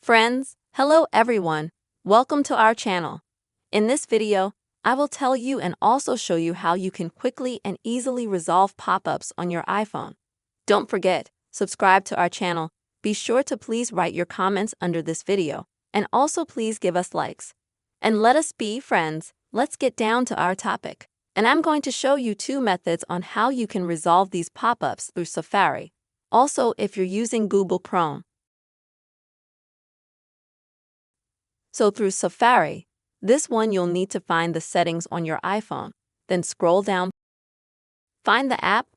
Friends, hello everyone. Welcome to our channel. In this video, I will tell you and also show you how you can quickly and easily resolve pop-ups on your iPhone. Don't forget, subscribe to our channel. Be sure to please write your comments under this video, and also please give us likes. And let us be friends. Let's get down to our topic. And I'm going to show you two methods on how you can resolve these pop-ups through Safari. Also, if you're using Google Chrome. So through Safari, this one you'll need to find the settings on your iPhone, then scroll down, find the app,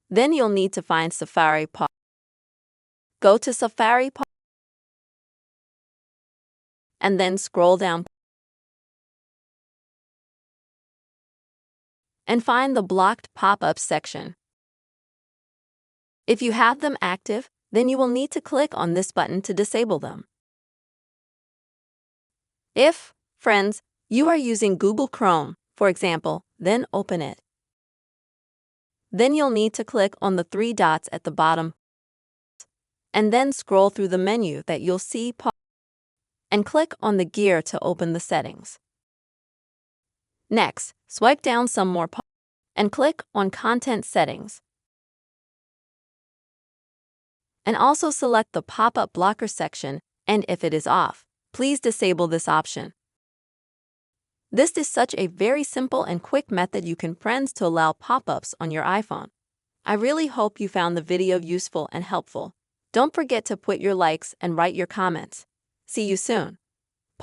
then you'll need to find Safari Pause. Go to Safari Pause, and then scroll down and find the blocked pop-ups section. If you have them active, then you will need to click on this button to disable them. If, friends, you are using Google Chrome, for example, then open it. Then you'll need to click on the three dots at the bottom and then scroll through the menu that you'll see and click on the gear to open the settings. Next, swipe down some more and click on Content Settings. And also select the pop-up blocker section, and if it is off, please disable this option. This is such a very simple and quick method you can friends to allow pop-ups on your iPhone. I really hope you found the video useful and helpful. Don't forget to put your likes and write your comments. See you soon.